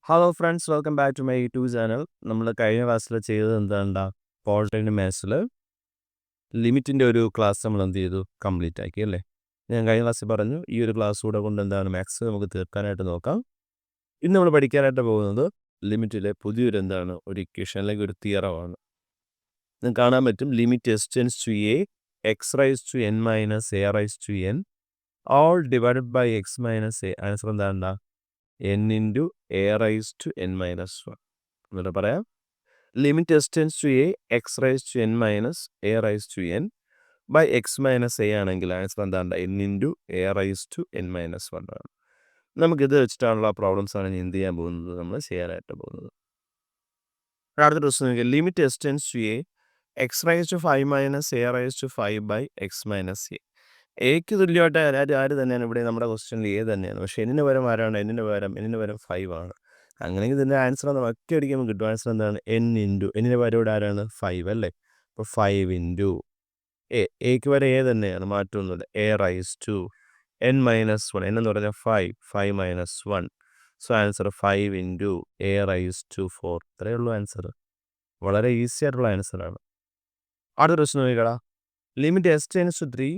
Hello friends, welcome back to my YouTube channel. നമ്മൾ കഴിഞ്ഞ ക്ലാസ്സിൽ ചെയ്തത് എന്താണ്ടാ, പോളിറ്റൈൻ്റെ മാത്സിൽ ലിമിറ്റിൻ്റെ ഒരു ക്ലാസ് നമ്മൾ എന്ത് ചെയ്തു, കംപ്ലീറ്റ് ആക്കി അല്ലേ. ഞാൻ കഴിഞ്ഞ ക്ലാസ്സിൽ പറഞ്ഞു ഈ ഒരു ക്ലാസ് കൂടെ കൊണ്ട് എന്താണ് മാത്സ് നമുക്ക് തീർക്കാനായിട്ട് നോക്കാം. ഇന്ന് നമ്മൾ പഠിക്കാനായിട്ട് പോകുന്നത് ലിമിറ്റിലെ പുതിയൊരു എന്താണ് ഒരു ഇക്വേഷൻ അല്ലെങ്കിൽ ഒരു തിയറമാണ്. നിങ്ങൾക്ക് കാണാൻ പറ്റും limit S tends to a x raise to n minus a raise to n all divided by x minus a. Answer എന്താണ്ടാ, n into a raise to n minus 1. എന്നിട്ട് പറയാം, limit S tends to a x raise to n minus a raise to n by x minus a ആണെങ്കിൽ answer എന്താണ്ട് n into a raise to n minus 1 ആണ്. നമുക്കിത് വെച്ചിട്ടാണുള്ള പ്രോബ്ലംസാണ് ഞാൻ എന്ത് ചെയ്യാൻ പോകുന്നത്, നമ്മൾ ചെയ്യാനായിട്ട് പോകുന്നത്. അടുത്ത ദിവസം നോക്കിയാൽ limit S tends to a x raise to 5 minus a raise to 5 by x minus a. എക്ക് തുല്യമായിട്ട് ആര് തന്നെയാണ് ഇവിടെ നമ്മുടെ ക്വസ്റ്റ്യനിൽ എ തന്നെയാണ്. പക്ഷേ എന്നിന് പകരം ആരാണ്, എന്നിന് പകരം 5 ആണ്. അങ്ങനെയെങ്കിൽ ഇതിൻ്റെ ആൻസർ നമ്മൾ ഒറ്റ അടിക്കുമ്പോൾ കിട്ടും. ആൻസർ എന്താണ്, എൻ ഇൻറ്റു എന്നിന് പകരം ഇവിടെ ആരാണ് 5 അല്ലേ. അപ്പോൾ 5 ഇൻറ്റു എക്ക് വരെ എ തന്നെയാണ്, മാറ്റമൊന്നുമില്ല. A raise to n minus 1 എന്നു പറഞ്ഞാൽ 5 minus 1. So answer 5 into a raise to 4. ഇത്രയേ ഉള്ളൂ ആൻസർ. വളരെ ഈസി ആയിട്ടുള്ള ആൻസറാണ്. അടുത്ത പ്രശ്നം നോക്കിക്കടാ, limit S tends to 3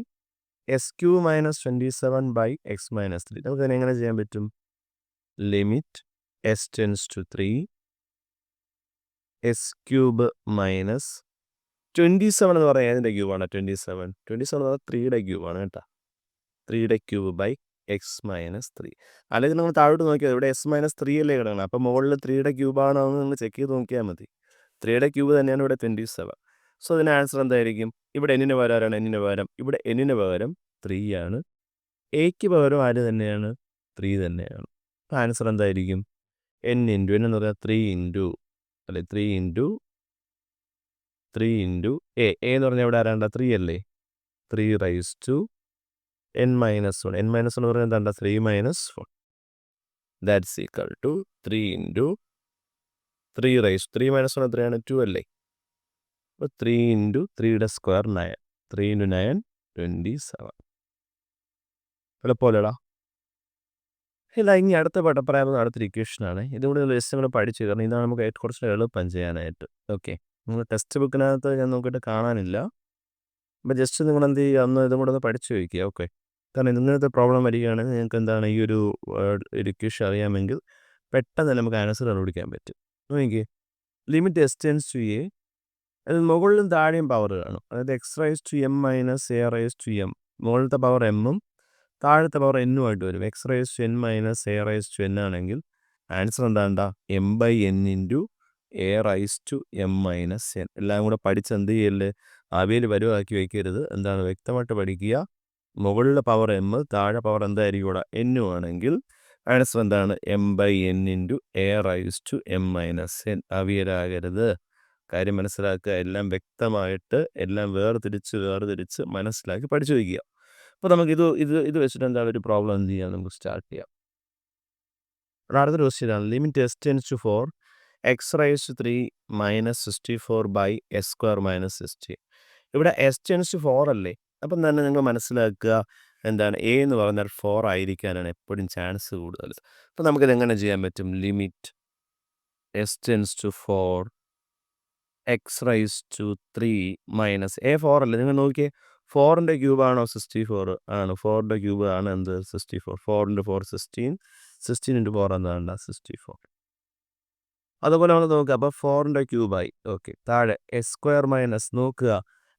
x cube minus 27 by x minus 3. നമുക്ക് അതിനെ എങ്ങനെ ചെയ്യാൻ പറ്റും? Limit S tends to 3 x cube minus 27 എന്ന് പറയാൻ ഏതിൻ്റെ ക്യൂബാണ്? 27 എന്ന് പറഞ്ഞാൽ 3യുടെ ക്യൂബാണ് കേട്ടോ. 3യുടെ ക്യൂബ് ബൈ എക്സ് മൈനസ് 3. അല്ലെങ്കിൽ നിങ്ങൾ താഴോട്ട് നോക്കിയാൽ ഇവിടെ എസ് മൈനസ് 3 അല്ലേ കിടക്കണം. അപ്പോൾ മുകളിൽ 3യുടെ ക്യൂബാണോ എന്ന് നിങ്ങൾ ചെക്ക് ചെയ്ത് നോക്കിയാൽ മതി. 3യുടെ ക്യൂബ് തന്നെയാണ് ഇവിടെ 27. സോ ഇതിന് ആൻസർ എന്തായിരിക്കും? ഇവിടെ എന്നിന് പകരം ആരാണ്? ഇവിടെ എന്നിന് പകരം 3 ആണ്. എക്ക് പകരം ആര് തന്നെയാണ്? 3 തന്നെയാണ്. അപ്പോൾ ആൻസർ എന്തായിരിക്കും? എൻ ഇൻറ്റു എന്ന് പറഞ്ഞാൽ 3 ഇൻറ്റു എ എന്ന് പറഞ്ഞാൽ ഇവിടെ ആരാണ്ട? 3 അല്ലേ. 3 raise to n minus 1. N minus 1 എന്ന് പറഞ്ഞാൽ എന്താണ്ട? 3 minus 1. That's equal to 3 into 3 raise 3 minus 1 എത്രയാണ്? 2 അല്ലേ. അപ്പോൾ 3 ഇൻറ്റു 3യുടെ സ്ക്വയർ 9. 3 ഇൻറ്റു 9 27. എളുപ്പമല്ലേടാ. ഇല്ല, ഇനി അടുത്ത പറയാവുന്ന അടുത്തൊരു ഇക്വേഷനാണ്. ഇതുകൂടി ജസ്റ്റ് നമ്മൾ പഠിച്ചു കാരണം ഇതാണ് നമുക്ക് കുറച്ച് എളുപ്പം ചെയ്യാനായിട്ട്. ഓക്കെ, നിങ്ങൾ ടെക്സ്റ്റ് ബുക്കിനകത്ത് ഞാൻ നോക്കിയിട്ട് കാണാനില്ല. അപ്പോൾ ജസ്റ്റ് നിങ്ങൾ എന്ത് ചെയ്യുക, അന്ന് ഇതും കൂടെ ഒന്ന് പഠിച്ചു വയ്ക്കുക. ഓക്കെ, കാരണം ഇങ്ങനത്തെ പ്രോബ്ലം വരികയാണെങ്കിൽ നിങ്ങൾക്ക് എന്താണ് ഈ ഒരു ഇക്വേഷൻ അറിയാമെങ്കിൽ പെട്ടെന്ന് തന്നെ നമുക്ക് ആൻസർ കണ്ടുപിടിക്കാൻ പറ്റും. നോക്കിയേ, limit S tends to a, അതിൽ മുകളിലും താഴെയും പവർ കാണും. അതായത് x raise to m minus a raise to m. മുകളിലത്തെ പവർ എമ്മും താഴത്തെ പവർ എന്നുമായിട്ട് വരും. X raise to n minus a raise to n ആണെങ്കിൽ ആൻസർ എന്താണ്ടാ, m by n into a raise to m minus n. എല്ലാം കൂടെ പഠിച്ച് എന്ത് ചെയ്യല്ലേ, അവയിൽ വരുവാക്കി വയ്ക്കരുത്. എന്താണ്, വ്യക്തമായിട്ട് പഠിക്കുക. മുകളിലെ പവർ എം, താഴെ പവർ എന്തായിരിക്കും ഇവിടെ? എന്നു ആണെങ്കിൽ ആൻസർ എന്താണ്, m by n into a raise to m minus n. അവിയലാകരുത്. കാര്യം മനസ്സിലാക്കുക. എല്ലാം വ്യക്തമായിട്ട് എല്ലാം വേർതിരിച്ച് മനസ്സിലാക്കി പഠിച്ചു വയ്ക്കുക. അപ്പോൾ നമുക്ക് ഇത് വെച്ചിട്ട് എന്താണ് ഒരു പ്രോബ്ലം എന്ത് ചെയ്യാം, നമുക്ക് സ്റ്റാർട്ട് ചെയ്യാം. അടുത്തൊരു ക്വസ്റ്റ്യനാണ്, limit S tends to 4 x raise to 3 minus 64 by S square minus 60. ഇവിടെ എസ് ടെൻസ് ടു 4 അല്ലേ. അപ്പം തന്നെ നിങ്ങൾ മനസ്സിലാക്കുക എന്താണ്, എ എന്ന് പറഞ്ഞാൽ 4 ആയിരിക്കാനാണ് എപ്പോഴും ചാൻസ് കൂടുതൽ. അപ്പോൾ നമുക്കിത് എങ്ങനെ ചെയ്യാൻ പറ്റും? Limit S tends to 4 x raise to 3 minus a 4 അല്ലേ. നിങ്ങൾ നോക്കിയേ, 4ൻ്റെ ക്യൂബാണോ 64? ആണ്. 4ൻ്റെ ക്യൂബ് ആണ് എന്ത്? 64. 4 ഇൻറ്റു 4 16. 16 ഇൻറ്റു 4 എന്താണ്ട? 64. അതുപോലെ നമ്മൾ നോക്കുക, അപ്പോൾ 4ൻ്റെ ക്യൂബായി. ഓക്കെ, താഴെ എസ് സ്ക്വയർ മൈനസ് നോക്കുക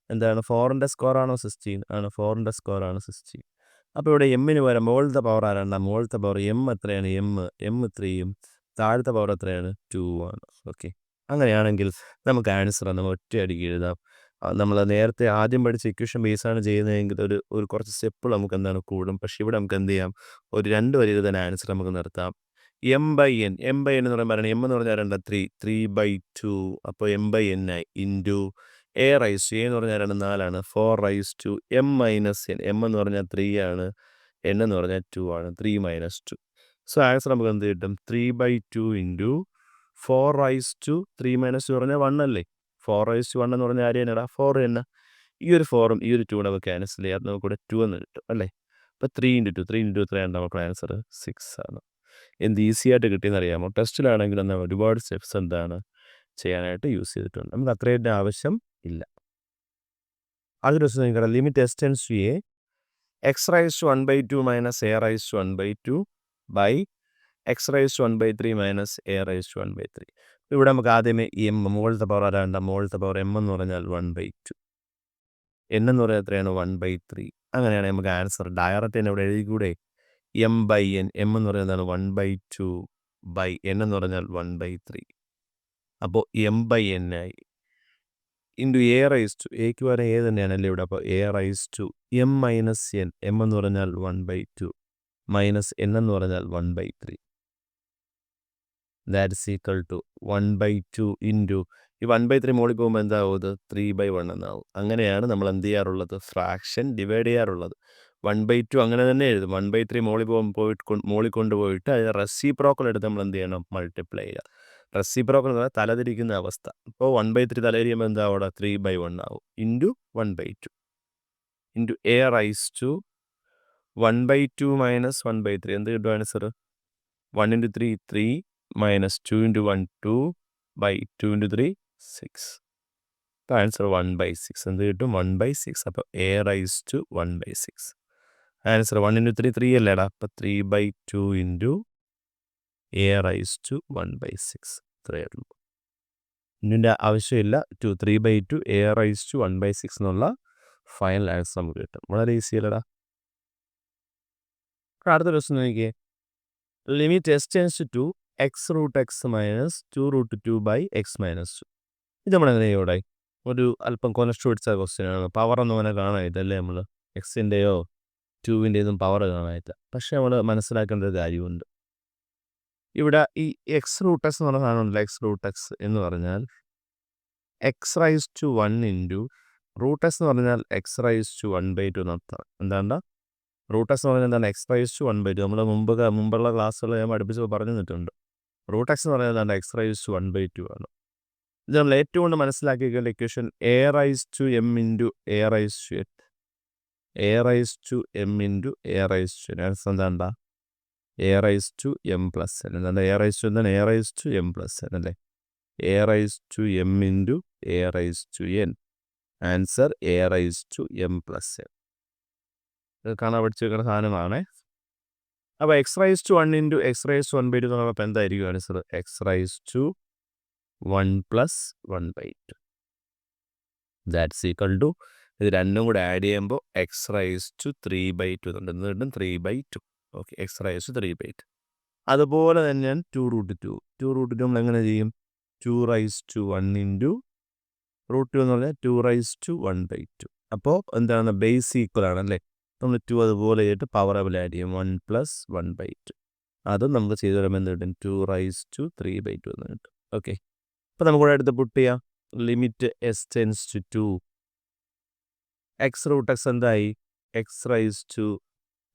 എന്താണ്, 4ൻ്റെ സ്ക്വയർ ആണോ 16? ആണ്. 4ൻ്റെ സ്ക്വയർ ആണ് 16. അപ്പോൾ ഇവിടെ എമ്മിന് പകരം മുകളിലത്തെ പവർ ആരാണ്ട? മുകളിലത്തെ പവർ എം എത്രയാണ്? എം 3യും താഴത്തെ പവർ എത്രയാണ്? 2 ആണ്. ഓക്കെ, അങ്ങനെയാണെങ്കിൽ നമുക്ക് ആൻസർ നമ്മൾ ഒറ്റയടിക്ക് എഴുതാം. നമ്മൾ നേരത്തെ ആദ്യം പഠിച്ച ഇക്വേഷൻ ബേസാണ് ചെയ്യുന്നതെങ്കിൽ ഒരു കുറച്ച് സ്റ്റെപ്പ് നമുക്ക് എന്താണ് കൂടും. പക്ഷേ ഇവിടെ നമുക്ക് എന്ത് ചെയ്യാം, ഒരു 2 വരിയിൽ തന്നെ ആൻസർ നമുക്ക് നിർത്താം. എം ബൈ എൻ എന്ന് പറയുമ്പോൾ എം എന്ന് പറഞ്ഞാൽ 3 ബൈ 2. അപ്പോൾ എം ബൈ എൻ ആയി into a raise to, a എന്ന് പറഞ്ഞാൽ 4ആണ്. 4 raise to m minus n. M എന്ന് പറഞ്ഞാൽ 3 ആണ്, എൻ എന്ന് പറഞ്ഞാൽ 2 ആണ്. 3 മൈനസ് 2. സോ ആൻസർ നമുക്ക് എന്ത് കിട്ടും? 3 by 2 into 4 raise to 3 minus 2 പറഞ്ഞാൽ 1 അല്ലേ. 4 റൈസ് ടു 1 എന്ന് പറഞ്ഞാൽ ആര് തന്നെടാ? 4 തന്നെ. ഈ ഒരു 4ഉം ഈ ഒരു 2 നമുക്ക് ക്യാൻസൽ ചെയ്യാം. നമുക്കിവിടെ 2 എന്ന് കിട്ടും അല്ലേ. അപ്പോൾ 3 ഇൻറ്റു 2 എത്രയാണ് നമുക്ക് ആൻസർ? 6 ആണ്. എന്ത് ഈസി ആയിട്ട് കിട്ടിയെന്ന് അറിയാമോ? ടെസ്റ്റിലാണെങ്കിൽ എന്നാൽ ഒരുപാട് സ്റ്റെപ്സ് എന്താണ് ചെയ്യാനായിട്ട് യൂസ് ചെയ്തിട്ടുണ്ട്. നമുക്ക് അത്രയും ആവശ്യം ഇല്ല. അതൊരു ദിവസം നിങ്ങളുടെ limit S tends to a x raise to 1/2 minus a raise to 1/2 by x raise to 1/3 minus a raise to 1/3. ഇവിടെ നമുക്ക് ആദ്യമേ എം മുകളിലത്തെ പവർ ആരാണ്ട മുകളിലത്തെ പവർ എം എന്ന് പറഞ്ഞാൽ 1/2 എൻ എന്ന് പറയുന്നത് എത്രയാണ് 1/3. അങ്ങനെയാണെങ്കിൽ നമുക്ക് ആൻസർ ഡയറക്റ്റ് തന്നെ ഇവിടെ എഴുതിക്കൂടെ എം ബൈ എൻ എം എന്ന് പറയുന്നതാണ് 1/2 ബൈ എൻ എന്ന് പറഞ്ഞാൽ 1/3. അപ്പോൾ എം ബൈ എൻ ആയി ഇൻറ്റു എ റൈസ് ടു എക്ക് വരെ എ തന്നെയാണല്ലേ ഇവിടെ. അപ്പോൾ a raise to m minus n m എന്ന് പറഞ്ഞാൽ 1/2 മൈനസ് എൻ എന്ന് പറഞ്ഞാൽ 1/3. That is equal to 1/2 into ഈ 1/3 മുകളിൽ പോകുമ്പോൾ എന്താവും? ഇത് 3/1 എന്നാവും. അങ്ങനെയാണ് നമ്മൾ എന്ത് ചെയ്യാറുള്ളത്? ഫ്രാക്ഷൻ ഡിവൈഡ് ചെയ്യാറുള്ളത്. 1/2 അങ്ങനെ തന്നെ എഴുതും. 1/3 മുകളിൽ കൊണ്ടുപോയിട്ട് അത് റെസിപ്രോക്കൽ എടുത്ത് നമ്മൾ എന്ത് ചെയ്യണം? മൾട്ടിപ്ലൈ ചെയ്യുക. റെസിപ്രോക്കൽ എന്ന് പറഞ്ഞാൽ തലതിരിക്കുന്ന അവസ്ഥ. അപ്പോൾ 1/3 തലതിരിയുമ്പോൾ എന്താ അവിടെ? 3/1 ആവും into 1/2 into a raise to 1/2 minus 1/3 എന്ത് കിട്ടും answer? 1 into 3 3 minus 2 into 1 2 by 2 into 3 6. Answer 1/6 എന്ത് കിട്ടും? 1/6. അപ്പോൾ a raise to 1/6 answer 1 into 3 3 അല്ലേടാ. അപ്പോൾ 3/2 ഇൻറ്റു എ റൈസ് ടു 1/6 ഇത്രയേ ഉള്ളൂ. ഇതിൻ്റെ ആവശ്യമില്ല. 3/2 എ റൈസ് ടു 1/6 എന്നുള്ള ഫൈനൽ ആൻസർ നമുക്ക് കിട്ടും. വളരെ ഈസി അല്ലടാ. അടുത്ത ദിവസം നോക്കിയേ limit S tends to x root x minus 2√2 by x minus 2. ഇത് നമ്മളെങ്ങനെ ഇവിടെ ഒരു അല്പം കൊനസ്റ്റ് പിടിച്ച ക്വസ്റ്റ്യനാണ്. പവറൊന്നും അങ്ങനെ കാണാനില്ല നമ്മൾ എക്സിൻ്റെയോ 2വിൻ്റെയൊന്നും പവർ കാണാനില്ല. പക്ഷെ നമ്മൾ മനസ്സിലാക്കേണ്ട ഒരു കാര്യമുണ്ട്. ഇവിടെ ഈ എക്സ് റൂട്ട് എക്സ് എന്ന് പറഞ്ഞ സാധനമുണ്ടല്ലോ. എക്സ് റൂട്ട് എക്സ് എന്ന് പറഞ്ഞാൽ x raise to 1 into root x എന്ന് പറഞ്ഞാൽ എക്സ് റൈസ് ടു 1/2 എന്നർത്ഥം. എന്താണ്ട റൂട്ട് എക്സ് എന്ന് പറഞ്ഞാൽ എന്താണ്? X raise to 1/2. നമ്മൾ മുമ്പുള്ള ക്ലാസ്സുകൾ ഞാൻ പഠിപ്പിച്ച് പറഞ്ഞു തന്നിട്ടുണ്ട്. റൂട്ട് എക്സ് എന്ന് പറയുന്നത് എന്താണ്? എക്സ് റൈസ് ടു 1/2 ആണ്. ഇത് നമ്മൾ ഏറ്റവും കൊണ്ട് മനസ്സിലാക്കിയ equation a raise to m into a raise to n. A raise to m into a raise to n. Answer എന്താ? A raise to m plus n. എന്താണ് എ റൈസ് ടു? എന്താണ് a raise to m plus n അല്ലേ? A raise to m into a raise to n. Answer a raise to m plus n. ഇത് കാണാൻ പഠിച്ചു വെക്കുന്ന സാധനമാണ്. അപ്പോൾ x raise to 1 into X raise to 1/2 എന്ന് പറയുമ്പോൾ എന്തായിരിക്കും answer? X raise to 1 plus 1/2 that's equal to ഇത് രണ്ടും കൂടെ ആഡ് ചെയ്യുമ്പോൾ എക്സ് റൈസ് ടു 3/2 എന്നുണ്ട്. എന്നിട്ടും 3/2. Okay, x raise to 3/2. അതുപോലെ തന്നെയാണ് 2√2 നമ്മൾ എങ്ങനെ ചെയ്യും? 2 റൈസ് ടു 1 ഇൻറ്റു √2 എന്ന് പറഞ്ഞാൽ 2 റൈസ് ടു 1/2. അപ്പോൾ എന്താണ്? ബേസ് ഈക്വൽ ആണല്ലേ. നമ്മൾ 2 അതുപോലെ ചെയ്തിട്ട് പവർ ലെവൽ ആഡ് ചെയ്യും. 1 പ്ലസ് 1/2 അതും നമുക്ക് ചെയ്ത് വരുമ്പോൾ എന്ത് കിട്ടും? 2 റൈസ് ടു 3/2 എന്ന് കിട്ടും. ഓക്കെ, അപ്പോൾ നമുക്കിവിടെ അടുത്ത് പുട്ട് ചെയ്യാം. Limit S tends to 2 x root x എന്തായി? എക്സ് റൈസ് ടു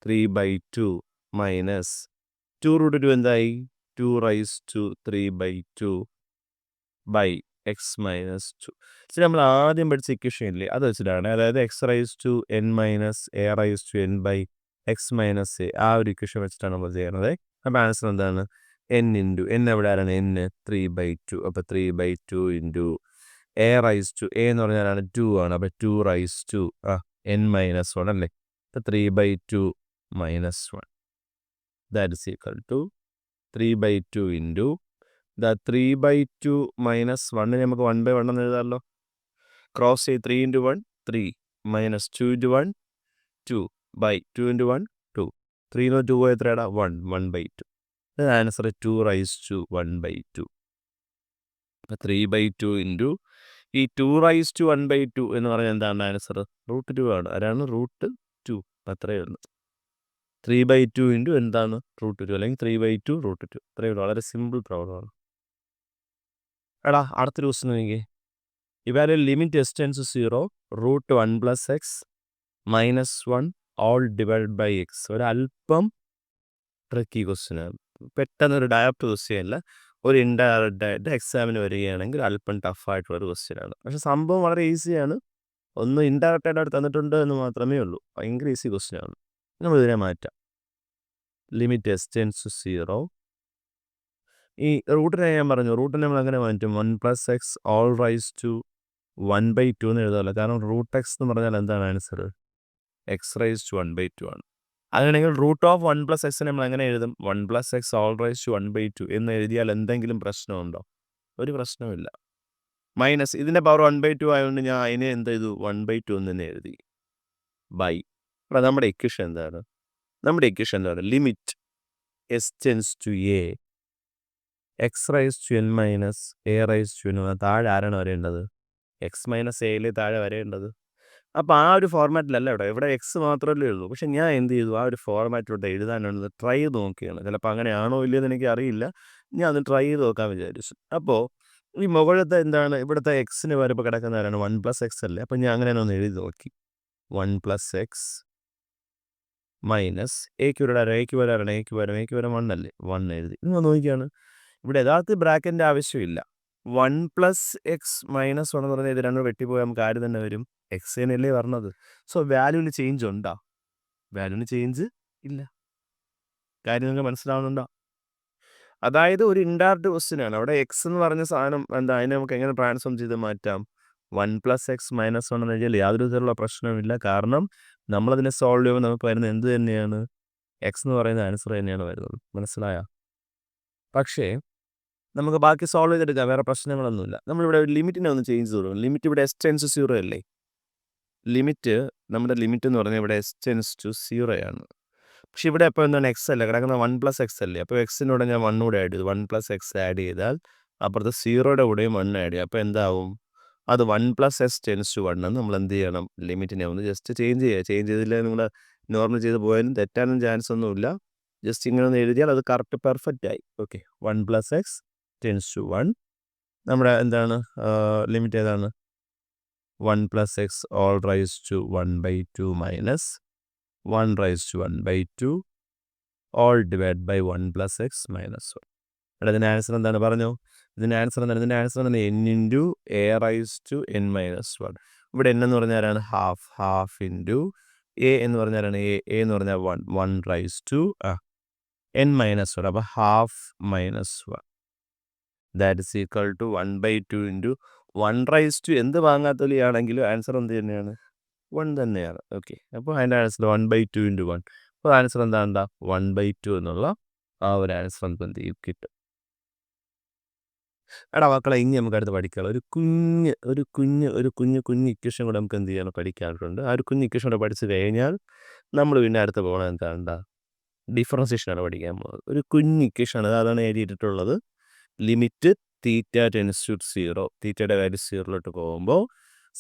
3/2 മൈനസ് 2√2 എന്തായി? 2 raise to 3/2 by x minus 2. ഇത് നമ്മൾ ആദ്യം പഠിച്ച ഇക്വേഷൻ ഇല്ലേ, അത് വെച്ചിട്ടാണ്. അതായത് x raise to n minus a raise to n by x minus a. ആ ഒരു ഇക്വേഷൻ വെച്ചിട്ടാണ് നമ്മൾ ചെയ്യുന്നത്. അപ്പോൾ ആൻസർ എന്താണ്? എൻ ഇൻറ്റു എൻ എവിടെ ആരാണ്? എൻ 3/2. അപ്പോൾ 3/2 into a raise to a എന്ന് പറഞ്ഞാലാണ് 2 ആണ്. അപ്പോൾ 2 റൈസ് ടു എൻ മൈനസ് 1 അല്ലേ. 3/2 minus 1 that is equal to 3/2 into 3/2 minus 1 നമുക്ക് 1/1 എന്ന് എഴുതാമല്ലോ. ക്രോസ് ചെയ്ത് 3 into 1 3 minus 2 into 1 2 by 2 into 1 2 3 2 എത്രയാടാ? 1 1/2. Answer 2 raise to 1/2. 3/2 ഇൻറ്റു ഈ 2 റൈസ് ടു 1/2 എന്ന് പറഞ്ഞാൽ എന്താണ് ആൻസർ? √2 ആണ്. ആരാണ്? √2. അത്രയേ ഉള്ളൂ. 3/2 ഇൻറ്റു എന്താണ്? √2 അല്ലെങ്കിൽ 3/2 √2. അത്രയേ ഉള്ളൂ. വളരെ സിമ്പിൾ പ്രോബ്ലമാണ്. എടാ അടുത്ത ദിവസം നോക്കിയേ evaluate limit S tends to 0 √1 plus x minus 1 all divide by x. ഒരല്പം ട്രിക്കി ക്വസ്റ്റ്യനാണ്. പെട്ടെന്നൊരു ഡയറക്റ്റ് ക്വസ്റ്റ്യൻ അല്ല. ഒരു ഇൻഡയറക്റ്റ് ആയിട്ട് എക്സാമിന് വരികയാണെങ്കിൽ അല്പം ടഫായിട്ടുള്ളൊരു ക്വസ്റ്റ്യനാണ്. പക്ഷെ സംഭവം വളരെ ഈസിയാണ്. ഒന്ന് ഇൻഡയറക്റ്റ് ആയിട്ട് അവിടെ തന്നിട്ടുണ്ട് എന്ന് മാത്രമേ ഉള്ളൂ. ഭയങ്കര ഈസി ക്വസ്റ്റ്യനാണ്. നമ്മൾ ഇതിനെ മാറ്റാം. ലിമിറ്റ് എസ് ടെൻസ് ടു 0 ഈ റൂട്ടിനെ ഞാൻ പറഞ്ഞു, റൂട്ടിനെ നമ്മൾ അങ്ങനെ മാറ്റും, 1+x ഓൾ റൈസ് ടു 1/2 എന്ന് എഴുതാമല്ലോ. കാരണം റൂട്ട് എക്സ് എന്ന് പറഞ്ഞാൽ എന്താണ് ആൻസർ? എക്സ് റൈസ് ടു 1/2 ആണ്. അങ്ങനെയാണെങ്കിൽ റൂട്ട് ഓഫ് 1+x നമ്മൾ എങ്ങനെ എഴുതും? 1+x ഓൾ റൈസ് ടു 1/2 എന്ന് എഴുതിയാൽ എന്തെങ്കിലും പ്രശ്നമുണ്ടോ? ഒരു പ്രശ്നവുമില്ല. മൈനസ് ഇതിൻ്റെ പവർ 1/2 ആയതുകൊണ്ട് ഞാൻ അതിനെ എന്ത് ചെയ്തു? 1/2 എന്ന് തന്നെ എഴുതി. ബൈ. അപ്പോൾ നമ്മുടെ ഇക്വേഷൻ എന്താണ്? നമ്മുടെ ഇക്വേഷൻ എന്താണ്? Limit S tends to a x raise to n minus a raise to n. താഴെ ആരാണ് വരേണ്ടത്? എക്സ് മൈനസ് എയിലെ താഴെ വരേണ്ടത്. അപ്പോൾ ആ ഒരു ഫോർമാറ്റിലല്ല ഇവിടെ എക്സ് മാത്രമല്ലേ ഉള്ളൂ. പക്ഷെ ഞാൻ എന്ത് ചെയ്തു? ആ ഒരു ഫോർമാറ്റിലോട്ട് എഴുതാനുള്ളത് ട്രൈ ചെയ്ത് നോക്കിയാണ്. ചിലപ്പോൾ അങ്ങനെയാണോ ഇല്ലയോ എന്ന് എനിക്ക് അറിയില്ല. ഞാൻ അത് ട്രൈ ചെയ്ത് നോക്കാൻ വിചാരിച്ചു. അപ്പോൾ ഈ മുകളിലത്തെ എന്താണ്? ഇവിടുത്തെ എക്സിന് വരുമ്പോൾ കിടക്കുന്ന ആരാണ്? 1+x അല്ലേ. അപ്പോൾ ഞാൻ അങ്ങനെ ഒന്ന് എഴുതി നോക്കി. 1+x മൈനസ് എക്ക് വരാറ്, എക്ക് വരാറാണ്, എക്ക് വരാൻ 1 അല്ലേ, 1 എഴുതി. നിങ്ങൾ നോക്കിയാണ് ഇവിടെ യഥാർത്ഥ ബ്രാക്കറ്റിൻ്റെ ആവശ്യമില്ല. 1+x -1 എന്ന് പറഞ്ഞാൽ ഇത് രണ്ടും വെട്ടിപ്പോയാൽ നമുക്ക് ആര് തന്നെ വരും? എക്സ് തന്നെയല്ലേ പറഞ്ഞത്. സോ വാല്യൂവിന് ചേഞ്ച് ഉണ്ടോ? വാല്യൂവിന് ചേഞ്ച് ഇല്ല. കാര്യം നിങ്ങൾക്ക് മനസ്സിലാവുന്നുണ്ടോ? അതായത് ഒരു ഇൻഡയറക്റ്റ് ക്വസ്റ്റ്യൻ ആണ്. അവിടെ എക്സ് എന്ന് പറഞ്ഞ സാധനം എന്താ, അതിനെ നമുക്ക് എങ്ങനെ ട്രാൻസ്ഫോം ചെയ്ത് മാറ്റാം? 1+x -1 എന്ന് എഴുതിയാൽ യാതൊരു തരത്തിലുള്ള പ്രശ്നവുമില്ല. കാരണം നമ്മളതിനെ സോൾവ് ചെയ്യുമ്പോൾ നമുക്ക് വരുന്നത് എന്ത് തന്നെയാണ്? എക്സ് എന്ന് പറയുന്ന ആൻസർ തന്നെയാണ് വരുന്നത്. മനസ്സിലായോ? പക്ഷേ നമുക്ക് ബാക്കി സോൾവ് ചെയ്തെടുക്കാം, വേറെ പ്രശ്നങ്ങളൊന്നുമില്ല. നമ്മളിവിടെ ലിമിറ്റിനെ ഒന്ന് ചേഞ്ച് ചെയ്തു കൊടുക്കും. ലിമിറ്റ് ഇവിടെ എസ് ടെൻസ് ടു 0 അല്ലേ. നമ്മുടെ ലിമിറ്റ് എന്ന് പറഞ്ഞാൽ ഇവിടെ എസ് ടെൻസ് ടു 0 ആണ്. പക്ഷെ ഇവിടെ ഇപ്പോൾ എന്താണ്? എക്സ് അല്ലേ കിടക്കുന്നത്, 1+x അല്ലേ. അപ്പോൾ എക്സിനൂടെ ഞാൻ 1 കൂടെ ആഡ് ചെയ്തു. 1+x ആഡ് ചെയ്താൽ അപ്പുറത്ത് 0യുടെ കൂടെയും 1 ആഡ് ചെയ്യും. അപ്പോൾ എന്താവും? അത് 1+s ടെൻസ് ടു 1 എന്ന് നമ്മൾ എന്ത് ചെയ്യണം? ലിമിറ്റിനെ ഒന്ന് ജസ്റ്റ് ചേഞ്ച് ചെയ്യുക. ചേഞ്ച് ചെയ്തില്ല നിങ്ങൾ നോർമൽ ചെയ്ത് പോയാലും തെറ്റാനും ചാൻസ് ഒന്നുമില്ല. ജസ്റ്റ് ഇങ്ങനെ ഒന്ന് എഴുതിയാൽ അത് കറക്റ്റ് പെർഫെക്റ്റ് ആയി. Okay, 1+x tends to 1. നമ്മുടെ എന്താണ് ലിമിറ്റ് ഏതാണ്? 1+x all raise to 1/2 minus 1 raise to 1/2 all divide by 1+x -1. ഇവിടെ ഇതിൻ്റെ ആൻസർ എന്താണ് പറഞ്ഞു? ഇതിൻ്റെ ആൻസർ എന്താണ്? ഇതിൻ്റെ ആൻസർ എന്താണ്? n into a raise to n -1. ഇവിടെ n എന്ന് പറഞ്ഞാൽ ആരാണ്? ഹാഫ് ഇൻറ്റു എ എന്ന് പറഞ്ഞാലാണ് എ എന്ന് പറഞ്ഞാൽ 1 റൈസ് ടു n -1. അപ്പോൾ half -1 that is equal to 1/2 into 1 raise to എന്ത് വാങ്ങാത്തൊലിയാണെങ്കിലും ആൻസർ എന്ത് തന്നെയാണ്? 1 തന്നെയാണ്. ഓക്കെ, അപ്പോൾ അതിൻ്റെ ആൻസർ 1/2 ഇൻറ്റു 1. അപ്പോൾ ആൻസർ എന്താ? 1/2 എന്നുള്ള ആ ഒരു ആൻസർ നമുക്ക് എന്ത് ചെയ്യും? കിട്ടും. എടാ മക്കളെ, ഇനി നമുക്ക് അടുത്ത് പഠിക്കാനുള്ള ഒരു കുഞ്ഞ് ഇക്വേഷൻ കൂടെ നമുക്ക് എന്ത് ചെയ്യണം? പഠിക്കാറുണ്ട്. ആ ഒരു കുഞ്ഞ് ഇക്വേഷൻ കൂടെ പഠിച്ചു കഴിഞ്ഞാൽ നമ്മൾ പിന്നെ അടുത്ത് പോകണം എന്താ? ഡിഫറൻസിയേഷനാണ് പഠിക്കാൻ പോകുന്നത്. ഒരു കുഞ്ഞ് ഇക്വേഷനാണ്, അതാണ് എഴുതിയിട്ടുള്ളത്. ലിമിറ്റ് തീറ്റ ടെൻസ് ടു 0, തീറ്റയുടെ വാല്യൂ 0 പോകുമ്പോൾ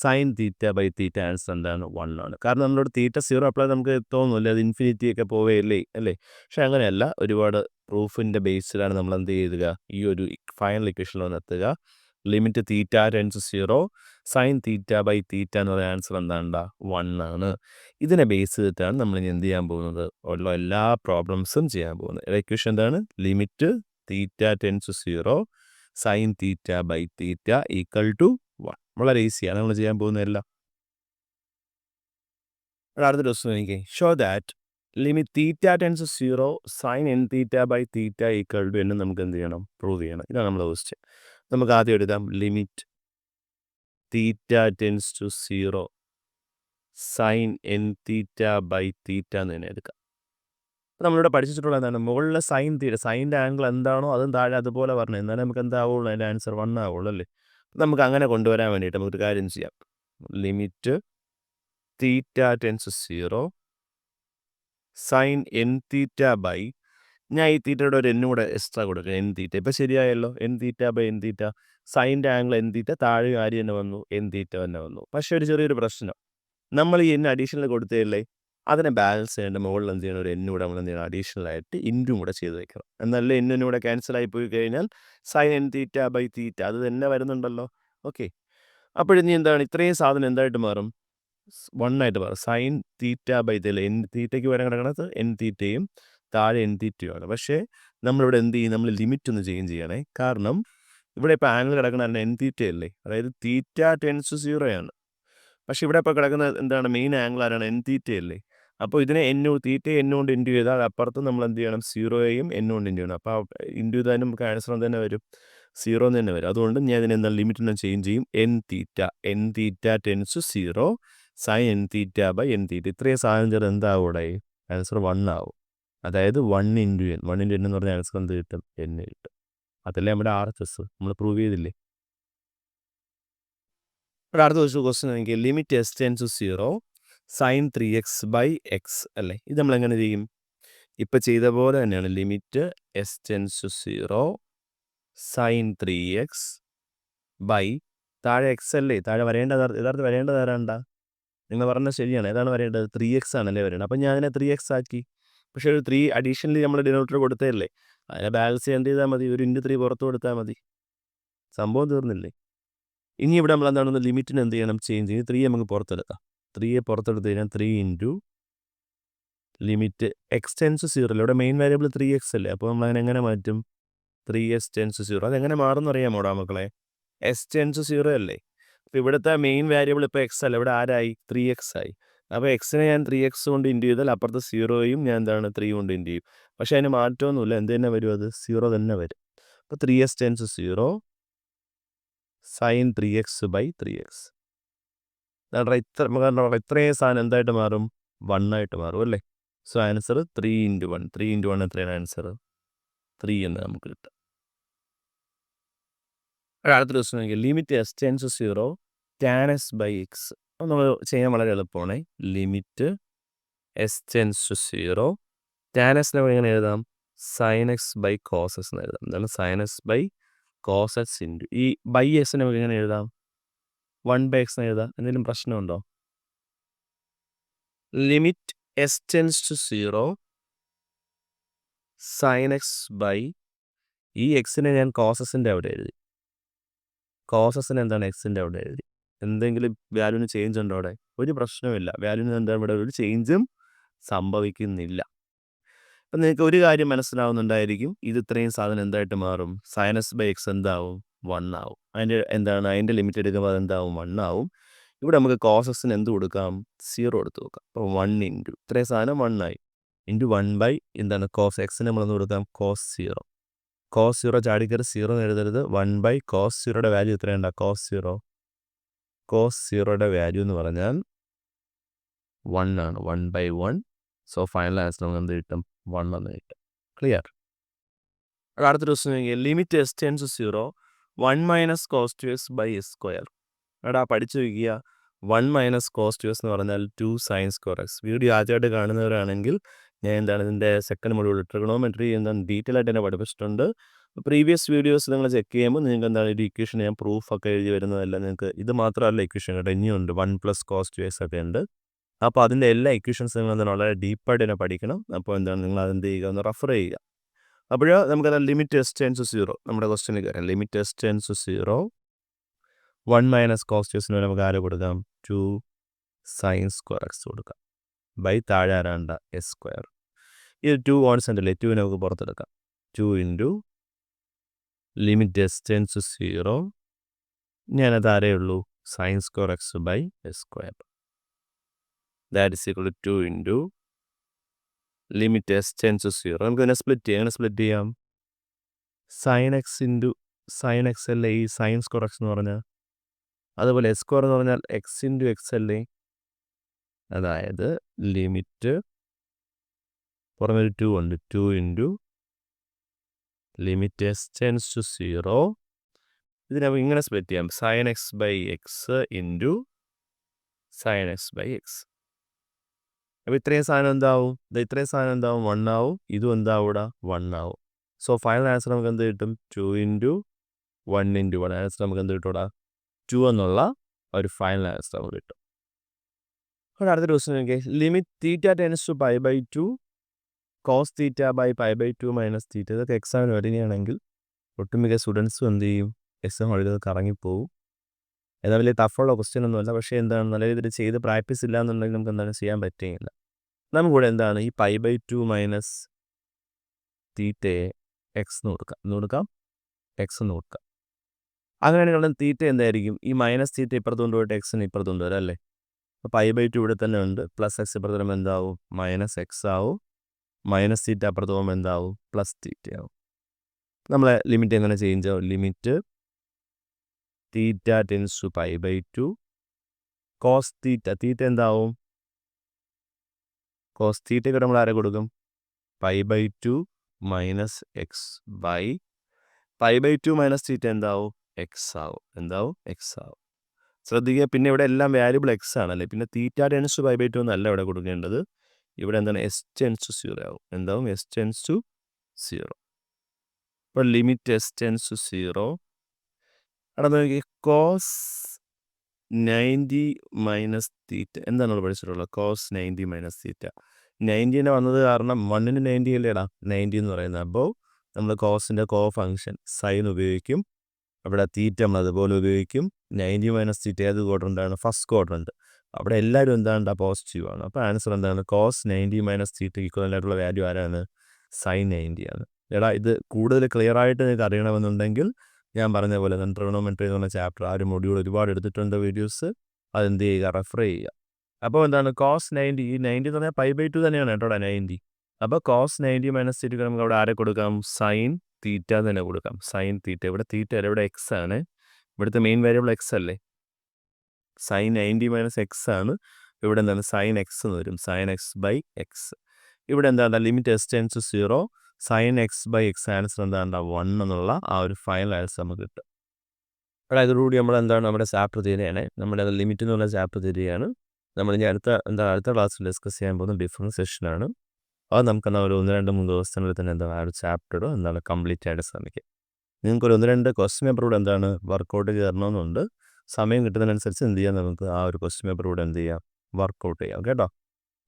sine theta by theta answer എന്താണ്? 1 ആണ്. കാരണം നമ്മളോട് തീറ്റ 0 അപ്പോൾ നമുക്ക് തോന്നുന്നില്ല അത് ഇൻഫിനിറ്റി ഒക്കെ പോവുകയല്ലേ അല്ലേ. പക്ഷെ അങ്ങനെയല്ല, ഒരുപാട് പ്രൂഫിൻ്റെ ബേസിലാണ് നമ്മൾ എന്ത് ചെയ്യുക? ഈ ഒരു ഫൈനൽ ഇക്വേഷനിൽ വന്ന് എത്തുക. Limit theta tends 0 sine theta by theta എന്ന് പറയുന്ന ആൻസർ എന്താണ്? 1 ആണ്. ഇതിനെ ബേസ് ചെയ്തിട്ടാണ് നമ്മൾ ഇനി എന്ത് ചെയ്യാൻ പോകുന്നത്? ഉള്ള എല്ലാ പ്രോബ്ലംസും ചെയ്യാൻ പോകുന്നത്. ഇക്വേഷൻ എന്താണ്? Limit theta tends 0 sine theta by theta equal to 1. വളരെ ഈസിയാണ് നമ്മൾ ചെയ്യാൻ പോകുന്നതെല്ലാം. അടുത്ത ദിവസം എനിക്ക് show that limit theta tends 0 sine n theta by theta equal to എന്ന് നമുക്ക് എന്ത് ചെയ്യണം? പ്രൂവ് ചെയ്യണം. ഇതാണ് നമ്മുടെ ക്വസ്റ്റ്യൻ. നമുക്ക് ആദ്യം എടുക്കാം limit theta tends to 0 sine n theta by theta എന്ന് തന്നെ എടുക്കാം. നമ്മളിവിടെ പഠിച്ചിട്ടുള്ള എന്താണ്? മുകളിലെ സൈൻ തീറ്റ, സൈൻ്റെ ആംഗിൾ എന്താണോ അതും താഴെ അതുപോലെ പറഞ്ഞു. എന്നാലും നമുക്ക് എന്താവുള്ളൂ? അതിൻ്റെ ആൻസർ 1 ആവുള്ളൂ അല്ലേ. നമുക്ക് അങ്ങനെ കൊണ്ടുവരാൻ വേണ്ടിയിട്ട് നമുക്കൊരു കാര്യം ചെയ്യാം. Limit theta tends 0 sine n theta by, ഞാൻ ഈ തീറ്റയുടെ ഒരു n കൂടെ എക്സ്ട്രാ കൊടുക്കുക, n തീറ്റ. ഇപ്പോൾ ശരിയായല്ലോ. n theta by n theta, സൈൻ്റെ ആംഗിൾ n തീറ്റ, താഴെ ആര് തന്നെ വന്നു? n തീറ്റ തന്നെ വന്നു. പക്ഷേ ഒരു ചെറിയൊരു പ്രശ്നം, നമ്മൾ ഈ n അഡീഷണൽ കൊടുത്തതല്ലേ, അതിനെ ബാലൻസ് ചെയ്യേണ്ട മുകളിൽ എന്ത് ചെയ്യണം? ഒരു n കൂടെ നമ്മൾ എന്ത് ചെയ്യണം? അഡീഷണൽ ആയിട്ട് ഇൻറ്റും കൂടെ ചെയ്ത് വെക്കണം. എന്നാലേ n കൂടെ ക്യാൻസൽ ആയി പോയി കഴിഞ്ഞാൽ sine n theta by theta അത് തന്നെ വരുന്നുണ്ടല്ലോ. ഓക്കെ, അപ്പോഴിനി എന്താണ്? ഇത്രയും സാധനം എന്തായിട്ട് മാറും? 1 ആയിട്ട് മാറും. Sine theta by theta, n തീറ്റയ്ക്ക് വരാൻ കിടക്കുന്നത് n തീറ്റയും താഴെ n തീറ്റയുമാണ്. പക്ഷേ നമ്മളിവിടെ എന്ത് ചെയ്യും? നമ്മൾ ലിമിറ്റ് ഒന്ന് ചേഞ്ച് ചെയ്യണേ. കാരണം ഇവിടെ ഇപ്പോൾ ആംഗിൾ കിടക്കുന്ന n തീറ്റ അല്ലേ, അതായത് തീറ്റ ടെൻസ് ടു 0 ആണ്. പക്ഷേ ഇവിടെ ഇപ്പോൾ കിടക്കുന്ന എന്താണ്? മെയിൻ ആംഗിൾ ആരാണ്? n തീറ്റ അല്ലേ. അപ്പോൾ ഇതിനെ തീറ്റയെ n കൊണ്ട് ഇൻറ്റു ചെയ്താൽ അപ്പുറത്ത് നമ്മൾ എന്ത് ചെയ്യണം, 0യെയും n കൊണ്ട് ഇൻറ്റു ചെയ്യണം. അപ്പോൾ ഇൻറ്റു ചെയ്താൽ നമുക്ക് ആൻസർ എന്ത് തന്നെ വരും, 0 എന്ന് തന്നെ വരും. അതുകൊണ്ട് ഞാൻ ഇതിനെ എന്താ ലിമിറ്റിനെ ചേഞ്ച് ചെയ്യും, n theta tends to 0 sine n theta by n theta. ഇത്രയും സാധനം ചേർത്ത് എന്താവും ഇവിടെ, ആൻസർ 1 ആവും. അതായത് 1 ഇൻറ്റു n എന്ന് പറഞ്ഞാൽ ആൻസർ എന്ത് കിട്ടും, n കിട്ടും. അതല്ലേ നമ്മുടെ RHS നമ്മൾ പ്രൂവ് ചെയ്തില്ലേ. അടുത്ത ക്വസ്റ്റ്യൻ എനിക്ക് limit s tends to 0 sine 3x by x അല്ലേ. ഇത് നമ്മൾ എങ്ങനെ ചെയ്യും, ഇപ്പം ചെയ്ത പോലെ തന്നെയാണ്. Limit s tends to 0 sine 3x by താഴെ എക്സ് അല്ലേ, താഴെ യഥാർത്ഥം വരേണ്ടത് ആരാണ്ടാ, നിങ്ങൾ പറഞ്ഞത് ശരിയാണ്. ഏതാണ് വരേണ്ടത്, 3x ആണല്ലേ വരേണ്ടത്. അപ്പം ഞാൻ അതിനെ 3x ആക്കി. പക്ഷേ ഒരു 3 അഡീഷണലി നമ്മൾ ഡിനോമിനേറ്റർ കൊടുത്തതല്ലേ, അതിനെ ബാലൻസ് എന്ത് ചെയ്താൽ മതി, ഒരു ഇൻറ്റു 3 പുറത്ത് കൊടുത്താൽ മതി, സംഭവം തീർന്നില്ലേ. ഇനി ഇവിടെ നമ്മൾ എന്താണെന്ന് ലിമിറ്റിന് എന്ത് ചെയ്യണം, ചേഞ്ച് ചെയ്ത് 3 നമുക്ക് പുറത്തെടുക്കാം. 3യെ പുറത്തെടുത്ത് കഴിഞ്ഞാൽ 3 ഇൻറ്റു ലിമിറ്റ് എക്സ് ടെൻസ് 0 ഇവിടെ മെയിൻ വേരിയബിൾ 3x അല്ലേ. അപ്പോൾ നമ്മൾ അതിനെ എങ്ങനെ മാറ്റും, 3s ടെൻസ് 0. അതെങ്ങനെ മാറുമെന്ന് അറിയാമോടാ മക്കളെ, എസ് ടെൻസ് 0 അല്ലേ. അപ്പോൾ ഇവിടുത്തെ മെയിൻ വേരിയബിൾ ഇപ്പോൾ എക്സ് അല്ല, ഇവിടെ ആരായി, 3x ആയി. അപ്പോൾ എക്സിനെ ഞാൻ 3x കൊണ്ട് ഇൻറ്റു ചെയ്താൽ അപ്പുറത്ത് 0യും ഞാൻ എന്താണ് 3 കൊണ്ട് ഇൻറ്റു ചെയ്യും. പക്ഷേ അതിന് മാറ്റമൊന്നുമില്ല, എന്ത് തന്നെ വരും, അത് 0 തന്നെ വരും. അപ്പോൾ 3s tense 0 sine 3x by 3x. ഇത്രയും സാധനം എന്തായിട്ട് മാറും, 1 ആയിട്ട് മാറും അല്ലേ. So answer 3 into 1. 3 ഇൻറ്റു 1 എത്രയാണ് ആൻസർ, 3 എന്ന് നമുക്ക് കിട്ടും. അടുത്ത ദിവസം നോക്കിയാൽ limit s tends 0 tan x by x. അത് നമ്മൾ ചെയ്യാൻ വളരെ എളുപ്പമാണ്. Limit s tends 0 tan x നമുക്ക് എങ്ങനെ എഴുതാം, sine x by cos x എന്ന് എഴുതാം. എന്താണ് sine x by cos x into ഈ ബൈ എസ് നമുക്ക് എങ്ങനെ എഴുതാം, 1 ബൈ എക്സ് എന്ന് എഴുതാം. എന്തെങ്കിലും പ്രശ്നമുണ്ടോ, limit s tends to 0 sine x by ഈ എക്സിനെ ഞാൻ കോസസിൻ്റെ അവിടെ എഴുതി, കോസസിന് എന്താണ് എക്സിൻ്റെ അവിടെ എഴുതി. എന്തെങ്കിലും വാല്യൂവിന് ചേഞ്ച് ഉണ്ടോ അവിടെ, ഒരു പ്രശ്നമില്ല. വാല്യൂവിന് എന്താണ് ഇവിടെ ഒരു ചേഞ്ചും സംഭവിക്കുന്നില്ല. അപ്പം നിങ്ങൾക്ക് ഒരു കാര്യം മനസ്സിലാവുന്നുണ്ടായിരിക്കും, ഇത് ഇത്രയും സാധനം എന്തായിട്ട് മാറും, സൈനസ് ബൈ എക്സ് എന്താവും, 1 ആവും. അതിൻ്റെ ലിമിറ്റ് എടുക്കുമ്പോൾ അതെന്താവും, 1 ആവും. ഇവിടെ നമുക്ക് കോസസിന് എന്ത് കൊടുക്കാം, 0 എടുത്ത് നോക്കാം. അപ്പോൾ 1 ഇൻറ്റു ഇത്രയും സാധനം 1 ആയി ഇൻറ്റു 1 ബൈ എന്താണ് കോസ് എക്സിന് നമ്മളൊന്ന് കൊടുക്കാം, കോസ് 0. കോസ് 0 ചാടിക്കറി 0 എന്ന് എഴുതരുത്. 1 ബൈ കോസ് 0യുടെ വാല്യൂ എത്രയുണ്ടാ, കോസ് 0. കോസ് 0യുടെ വാല്യൂ എന്ന് പറഞ്ഞാൽ 1 ആണ്, 1 ബൈ 1. സോ ഫൈനൽ ആൻസർ നമുക്ക് എന്ത് കിട്ടും, 1 എന്ന് കിട്ടും. ക്ലിയർ. അടുത്ത ദിവസം limit s tends 0 1 minus cos 2x by S square. എടാ പഠിച്ചു വയ്ക്കുക, 1 മൈനസ് കോസ് 2x എന്ന് പറഞ്ഞാൽ 2 സൈൻ സ്ക്വയർ എക്സ്. വീഡിയോ ആദ്യമായിട്ട് കാണുന്നവരാണെങ്കിൽ ഞാൻ എന്താണ് ഇതിൻ്റെ സെക്കൻഡ് മൊഡ്യൂൾ ട്രിഗണോമെട്രി എന്താണ് ഡീറ്റെയിൽ ആയിട്ട് തന്നെ പഠിപ്പിച്ചിട്ടുണ്ട്. പ്രീവിയസ് വീഡിയോസ് നിങ്ങൾ ചെക്ക് ചെയ്യുമ്പോൾ നിങ്ങൾക്ക് എന്താണ് ഒരു ഇക്വേഷൻ ഞാൻ പ്രൂഫൊക്കെ എഴുതി വരുന്നതല്ല. നിങ്ങൾക്ക് ഇത് മാത്രമല്ല ഇക്വേഷൻ കേട്ടോ, ഇനിയുണ്ട് 1 പ്ലസ് കോസ് 2x ഒക്കെ ഉണ്ട്. അപ്പോൾ അതിൻ്റെ എല്ലാ ഇക്വേഷൻസ് നിങ്ങൾ എന്താണ് വളരെ ഡീപ്പായിട്ട് തന്നെ പഠിക്കണം. അപ്പോൾ എന്താണ് നിങ്ങൾ അതെന്ത് ചെയ്യുക, ഒന്ന് റെഫർ ചെയ്യുക. അപ്പോൾ നമുക്കത് ലിമിറ്റ് s ടെൻസ് 0 നമ്മുടെ ക്വസ്റ്റ്യനിൽ കയറാം. Limit s tends 0 1 minus cos 2xന് നമുക്ക് ആരെ കൊടുക്കാം, 2 സൈൻ സ്ക്വയർ എക്സ് കൊടുക്കാം. ബൈ താഴെ ആരാണ്ട എസ് സ്ക്വയർ. ഇത് 2 കോൺസ്റ്റൻ്റ് അല്ലേ, 2 നമുക്ക് പുറത്തെടുക്കാം. 2 ഇൻറ്റു ലിമിറ്റ് s ടെൻസ് 0 ഞാനത് ആരേയുള്ളൂ, sin square x by S square. That is equal to 2 into limit s tends 0. നമുക്ക് ഇതിനെ സ്പ്ലിറ്റ് ചെയ്യാം. അങ്ങനെ സ്പ്ലിറ്റ് ചെയ്യാം, sign x into sign x അല്ലേ ഈ സൈൻ സ്ക്വയർ എക്സ് എന്ന് പറഞ്ഞാൽ. അതുപോലെ എസ് സ്ക്വയർ എന്ന് പറഞ്ഞാൽ എക്സ് ഇൻറ്റു എക്സ് അല്ലേ. അതായത് ലിമിറ്റ് പുറമെ ഒരു 2 ഉണ്ട്, 2 into limit s tends to 0. ഇതിനെ ഇങ്ങനെ സ്പ്ലിറ്റ് ചെയ്യാം, sign x by x into sign x by x. അപ്പോൾ ഇത്രയും സാധനം എന്താവും, ഇത്രയും സാധനം എന്താവും, 1 ആവും. ഇതും എന്താവും ഇവിടെ 1 ആവും. സോ ഫൈനൽ ആൻസർ നമുക്ക് എന്ത് കിട്ടും, 2 ഇൻറ്റു 1 ഇൻറ്റു 1. ആൻസർ നമുക്ക് എന്ത് കിട്ടും ഇവിടെ, 2 എന്നുള്ള ഒരു ഫൈനൽ ആൻസർ നമുക്ക് കിട്ടും. അപ്പോൾ അടുത്ത ദിവസം നോക്കിയാൽ limit theta tends to pi by 2 cos theta by pi by 2 minus theta. ഇതൊക്കെ എക്സാമിന് വരികയാണെങ്കിൽ ഒട്ടുമിക്ക സ്റ്റുഡൻസും എന്ത് ചെയ്യും, എക്സാം എഴുതി കറങ്ങിപ്പോവും. എന്നാൽ വലിയ ടഫുള്ള ക്വസ്റ്റ്യൻ ഒന്നുമല്ല, പക്ഷേ എന്താണ് നല്ല രീതിയിൽ ചെയ്ത് പ്രാക്ടീസ് ഇല്ല എന്നുണ്ടെങ്കിൽ നമുക്ക് എന്താണ് ചെയ്യാൻ പറ്റുകയില്ല. നമുക്കിവിടെ എന്താണ് ഈ പൈ ബൈ 2 മൈനസ് തീറ്റയെ എക്സ് എന്ന് കൊടുക്കാം, എക്സ് എന്ന് കൊടുക്കാം. അങ്ങനെയാണെങ്കിൽ തീറ്റ എന്തായിരിക്കും, ഈ മൈനസ് തീറ്റ ഇപ്പുറത്ത് കൊണ്ടുപോയിട്ട് എക്സിന് ഇപ്പുറത്ത് കൊണ്ടുവരാം അല്ലേ. അപ്പോൾ π/2 ഇവിടെ തന്നെ ഉണ്ട്. പ്ലസ് എക്സ് ഇപ്പുറത്ത് വരുമ്പോൾ എന്താവും? മൈനസ് എക്സ് ആവും. മൈനസ് തീറ്റ അപ്പുറത്ത് പോകുമ്പോൾ എന്താവും? പ്ലസ് തീറ്റ ആവും. നമ്മളെ ലിമിറ്റ് എങ്ങനെ ചേഞ്ച് ആവും? Limit theta tends to π/2 cos theta എന്താവും? കോസ് തീറ്റയ്ക്ക് നമ്മൾ ആരെ കൊടുക്കും? π/2 minus x by π/2 minus theta എന്താവും? എക്സ് ആവും. എക്സ് ആവും. ശ്രദ്ധിക്കുക, പിന്നെ ഇവിടെ എല്ലാം വാരിയബിൾ എക്സ് ആണല്ലേ. പിന്നെ തീറ്റ ടെൻസ് ടു π/2 എന്നല്ല ഇവിടെ കൊടുക്കേണ്ടത്. ഇവിടെ എന്താണ്? എസ് ടെൻസ് ടു 0 ആവും. എന്താവും? S tends to 0. അപ്പോൾ ലിമിറ്റ് എസ് ടെൻസ് ടു 0. അവിടെ നോക്കി കോസ് 90 മൈനസ് തീറ്റ എന്താണ് നമ്മൾ പഠിച്ചിട്ടുള്ളത്? Cos 90 minus theta. 90 വന്നത് കാരണം 1ന് 90 അല്ലേടാ 90 എന്ന് പറയുന്നത്. അപ്പോൾ നമ്മൾ കോസിൻ്റെ കോ ഫംഗ്ഷൻ സൈൻ ഉപയോഗിക്കും. അവിടെ തീറ്റ നമ്മൾ അതുപോലെ ഉപയോഗിക്കും. 90 മൈനസ് തീറ്റ ഏത് ക്വാഡ്രൻ്റാണ്? First quadrant. അവിടെ എല്ലാവരും എന്താണ്? പോസിറ്റീവാണ്. അപ്പോൾ ആൻസർ എന്താണ്? കോസ് 90 മൈനസ് തീറ്റ ഈക്വലൻ്റ് ആയിട്ടുള്ള വാല്യൂ ആരാണ്? സൈൻ 90 ആണ്. എടാ ഇത് കൂടുതൽ ക്ലിയർ ആയിട്ട് നിങ്ങൾക്ക് അറിയണമെന്നുണ്ടെങ്കിൽ ഞാൻ പറഞ്ഞ പോലെ തന്നെ ട്രിഗണോമെട്രി എന്ന് പറഞ്ഞ ചാപ്റ്റർ ആ ഒരു മൊഡ്യൂൾ ഒരുപാട് എടുത്തിട്ടുണ്ട് വീഡിയോസ്. അതെന്ത് ചെയ്യുക? റെഫർ ചെയ്യുക. അപ്പോൾ എന്താണ്? കോസ് 90 ഈ 90 എന്ന് പറഞ്ഞാൽ π/2 തന്നെയാണ് കേട്ടോടാ 90. അപ്പോൾ കോസ് 90 മൈനസ് തീറ്റ നമുക്ക് അവിടെ ആരെ കൊടുക്കാം? സൈൻ തീറ്റ തന്നെ കൊടുക്കാം. Sine theta. ഇവിടെ തീറ്റ അല്ല, ഇവിടെ എക്സ് ആണ്. ഇവിടുത്തെ മെയിൻ വേരിയബിൾ എക്സ് അല്ലേ. സൈൻ 90 മൈനസ് എക്സ് ആണ്. ഇവിടെ എന്താണ്? സൈൻ എക്സ് എന്ന് വരും. Sine x by x. ഇവിടെ എന്താണ്? Limit S tends to 0. Sine x by x answer എന്താണ്? 1 എന്നുള്ള ആ ഒരു ഫൈനൽ ആൻസർ നമുക്ക് കിട്ടും. അവിടെ ഇതോടുകൂടി നമ്മൾ എന്താണ്? നമ്മുടെ ചാപ്റ്റർ തീരുകയാണ്. നമ്മുടെ ലിമിറ്റ് എന്നുള്ള ചാപ്റ്റർ തീരുകയാണ്. നമ്മൾ ഇനി അടുത്ത ക്ലാസ്സിൽ ഡിസ്കസ് ചെയ്യാൻ പോകുന്ന ഡിഫറൻസിയേഷനാണ്. അത് നമുക്കെന്നാൽ ഒരു 1-2-3 ദിവസത്തിനുള്ളിൽ തന്നെ എന്താണ് ആ ഒരു ചാപ്റ്റർ എന്താണ് കംപ്ലീറ്റ് ആയിട്ട് ശ്രമിക്കുക. നിങ്ങൾക്കൊരു 1-2 ക്വസ്റ്റ്യൻ പേപ്പർ കൂടെ എന്താണ് വർക്കൗട്ട് ചെയ്യണമെന്നുണ്ട്. സമയം കിട്ടുന്നതിനനുസരിച്ച് എന്ത് ചെയ്യാം? നമുക്ക് ആ ഒരു ക്വസ്റ്റ്യൻ പേപ്പർ കൂടെ എന്ത് ചെയ്യാം? വർക്കൗട്ട് ചെയ്യാം കേട്ടോ.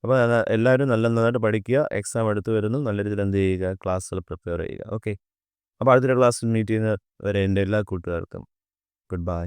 അപ്പോൾ എല്ലാവരും നന്നായിട്ട് പഠിക്കുക. എക്സാം അടുത്ത് വരുന്നു. നല്ല രീതിയിൽ എന്ത് ചെയ്യുക? ക്ലാസ്സുകൾ പ്രിപ്പയർ ചെയ്യുക. ഓക്കെ. അപ്പോൾ അടുത്തൊരു ക്ലാസ്സിൽ മീറ്റ് ചെയ്യുന്ന വരെ എൻ്റെ എല്ലാ കൂട്ടുകാർക്കും ഗുഡ് ബൈ.